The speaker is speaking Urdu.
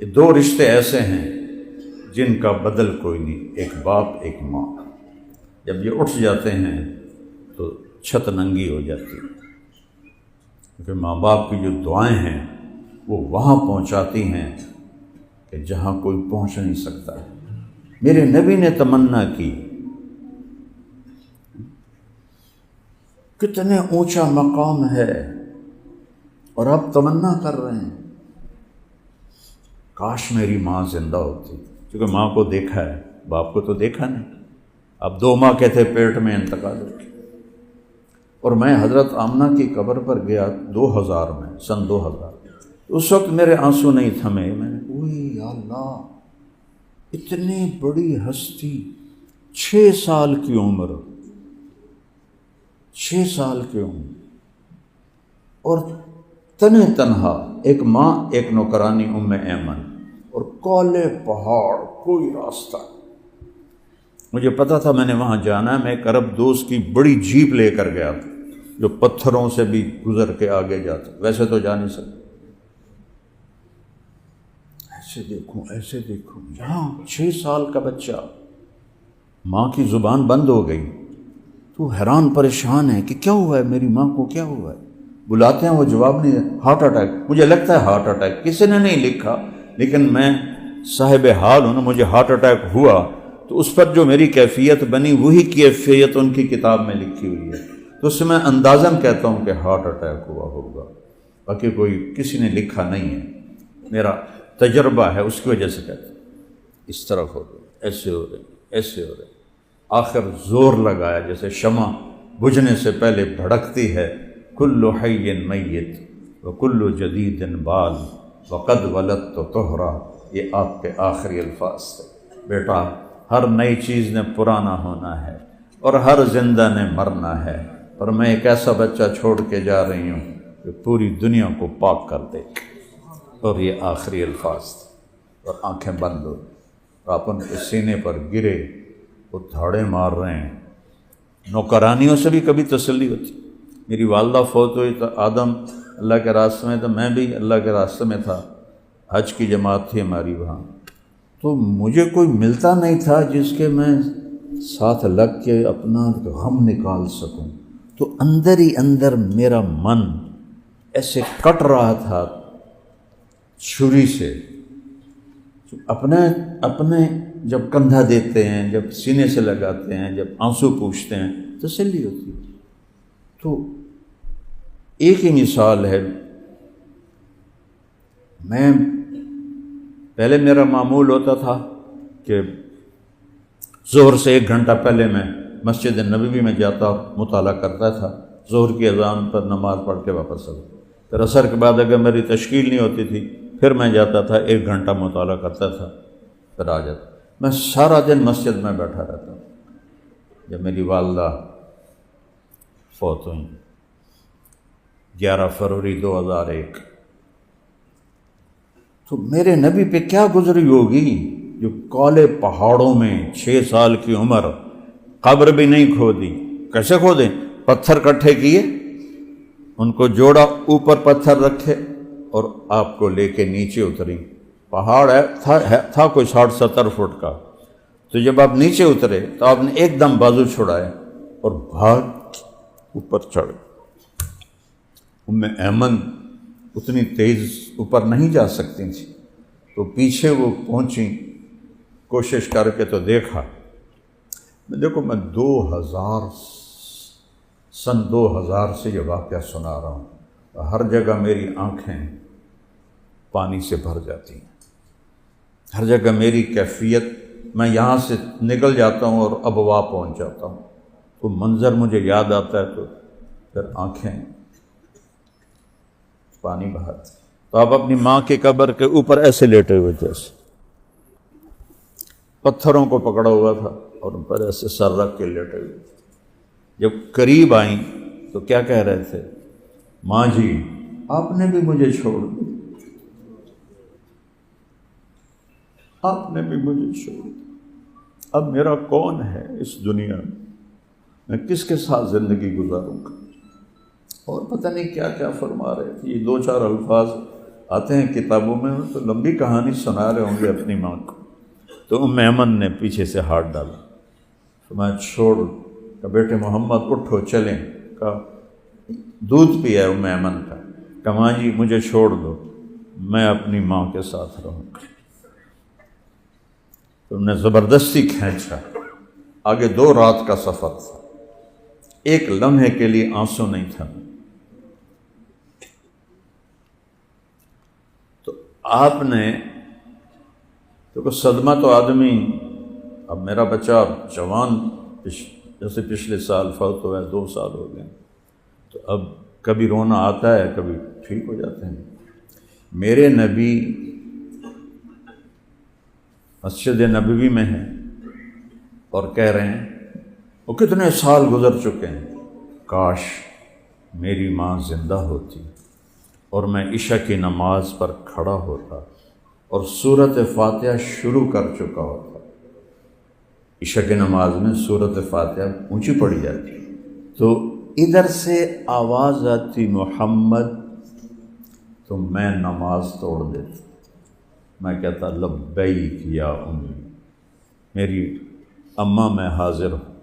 یہ دو رشتے ایسے ہیں جن کا بدل کوئی نہیں، ایک باپ ایک ماں۔ جب یہ اٹھ جاتے ہیں تو چھت ننگی ہو جاتی ہے، کیونکہ ماں باپ کی جو دعائیں ہیں وہ وہاں پہنچاتی ہیں کہ جہاں کوئی پہنچ نہیں سکتا ہے۔ میرے نبی نے تمنا کی، کتنے اونچا مقام ہے، اور آپ تمنا کر رہے ہیں کاش میری ماں زندہ ہوتی، کیونکہ ماں کو دیکھا ہے، باپ کو تو دیکھا نہیں۔ اب 2 ماہ کے تھے پیٹ میں، انتقال ہو گیا۔ اور میں حضرت آمنہ کی قبر پر گیا 2000 میں، سن 2000۔ اس وقت میرے آنسو نہیں تھمے، میں نے اوہ یا اللہ، اتنی بڑی ہستی، 6 سال کی عمر، 6 سال کی عمر، اور تنہا ایک ماں ایک نوکرانی ام ایمن، اور کالے پہاڑ، کوئی راستہ۔ مجھے پتا تھا میں نے وہاں جانا ہے۔ میں ایک عرب دوست کی بڑی جیپ لے کر گیا تھا جو پتھروں سے بھی گزر کے آگے جاتا، ویسے تو جا نہیں سکتا۔ ایسے دیکھوں یہاں 6 سال کا بچہ، ماں کی زبان بند ہو گئی، تو حیران پریشان ہے کہ کیا ہوا ہے، میری ماں کو کیا ہوا ہے۔ بلاتے ہیں وہ جواب نہیں دیتے۔ ہارٹ اٹیک، مجھے لگتا ہے ہارٹ اٹیک، کسی نے نہیں لکھا، لیکن میں صاحب حال ہوں نا، مجھے ہارٹ اٹیک ہوا تو اس پر جو میری کیفیت بنی وہی کیفیت ان کی کتاب میں لکھی ہوئی ہے، تو اس سے میں اندازاً کہتا ہوں کہ ہارٹ اٹیک ہوا ہوگا، باقی کوئی کسی نے لکھا نہیں ہے، میرا تجربہ ہے، اس کی وجہ سے کہتا ہوں۔ اس طرف ہو رہے، ایسے ہو رہے، ایسے ہو رہے، آخر زور لگایا جیسے شمع بجھنے سے پہلے بھڑکتی ہے، کل حی میت وکل جدید بال وقد ولدت طہرا، یہ آپ کے آخری الفاظ تھے۔ بیٹا، ہر نئی چیز نے پرانا ہونا ہے اور ہر زندہ نے مرنا ہے، اور میں ایک ایسا بچہ چھوڑ کے جا رہی ہوں کہ پوری دنیا کو پاک کر دے۔ اور یہ آخری الفاظ تھے، اور آنکھیں بند ہو، اور آپ ان کے سینے پر گرے، وہ دھاڑے مار رہے ہیں۔ نوکرانیوں سے بھی کبھی تسلی ہوتی۔ میری والدہ فوت ہوئی تو آدم اللہ کے راستے میں تھا، میں بھی اللہ کے راستے میں تھا، حج کی جماعت تھی ہماری وہاں، تو مجھے کوئی ملتا نہیں تھا جس کے میں ساتھ لگ کے اپنا غم نکال سکوں، تو اندر ہی اندر میرا من ایسے کٹ رہا تھا چھری سے۔ اپنے جب کندھا دیتے ہیں، جب سینے سے لگاتے ہیں، جب آنسو پوچھتے ہیں، تسلی ہوتی ہے۔ تو ایک ہی مثال ہے، میں پہلے میرا معمول ہوتا تھا کہ ظہر سے 1 گھنٹہ پہلے میں مسجد نبوی میں جاتا اور مطالعہ کرتا تھا، ظہر کی اذان پر نماز پڑھ کے واپس آتا۔ پھر عصر کے بعد اگر میری تشکیل نہیں ہوتی تھی پھر میں جاتا تھا، 1 گھنٹہ مطالعہ کرتا تھا، پھر آ جاتا۔ میں سارا دن مسجد میں بیٹھا رہتا ہوں۔ جب میری والدہ فوت ہوئی 11 فروری 2001، تو میرے نبی پہ کیا گزری ہوگی، جو کالے پہاڑوں میں 6 سال کی عمر، قبر بھی نہیں کھودی۔ کیسے کھودیں؟ پتھر کٹھے کیے، ان کو جوڑا، اوپر پتھر رکھے، اور آپ کو لے کے نیچے اتری۔ پہاڑ تھا کوئی 60-70 فٹ کا، تو جب آپ نیچے اترے تو آپ نے ایک دم بازو چھڑائے اور بھاگ اوپر چڑھ۔ ام ایمن اتنی تیز اوپر نہیں جا سکتی تھی، تو پیچھے وہ پہنچی، کوشش کر کے تو دیکھا۔ دیکھو میں 2000 سے یہ واقعہ سنا رہا ہوں، ہر جگہ میری آنکھیں پانی سے بھر جاتی ہیں، ہر جگہ میری کیفیت، میں یہاں سے نکل جاتا ہوں اور ابوا پہنچ جاتا ہوں، تو منظر مجھے یاد آتا ہے تو پھر آنکھیں پانی بہاتی۔ تو آپ اپنی ماں کی قبر کے اوپر ایسے لیٹے ہوئے، جیسے پتھروں کو پکڑا ہوا تھا اور ان پر ایسے سر رکھ کے لیٹے ہوئے۔ جب قریب آئیں تو کیا کہہ رہے تھے؟ ماں جی آپ نے بھی مجھے چھوڑ دی، آپ نے بھی مجھے چھوڑ دی، اب میرا کون ہے اس دنیا میں کس کے ساتھ زندگی گزاروں گا؟ اور پتہ نہیں کیا کیا فرما رہے تھے۔ یہ 2-4 الفاظ آتے ہیں کتابوں میں تو لمبی کہانی سنا رہے ہوں گے اپنی ماں کو، تو ایمن نے پیچھے سے ہاتھ ڈالا، فرمایا چھوڑ، کہ بیٹے محمد اٹھو چلیں، کہا دودھ پیا ہے ایمن کا، کہ ماں جی مجھے چھوڑ دو، میں اپنی ماں کے ساتھ رہوں گا۔ تم نے زبردستی کھینچا، آگے 2 رات کا سفر تھا، ایک لمحے کے لیے آنسو نہیں تھا۔ تو آپ نے تو صدمہ تو آدمی، اب میرا بچہ جوان جیسے پچھلے سال فوت ہوا ہے، 2 سال ہو گئے، تو اب کبھی رونا آتا ہے، کبھی ٹھیک ہو جاتے ہیں۔ میرے نبی مسجد نبوی میں ہیں اور کہہ رہے ہیں وہ کتنے سال گزر چکے ہیں، کاش میری ماں زندہ ہوتی اور میں عشاء کی نماز پر کھڑا ہوتا اور سورۃ فاتحہ شروع کر چکا ہوتا۔ عشاء کی نماز میں سورۃ فاتحہ اونچی پڑی جاتی، تو ادھر سے آواز آتی محمد، تو میں نماز توڑ دیتا، میں کہتا لبیک یا امی، میری اماں میں حاضر ہوں۔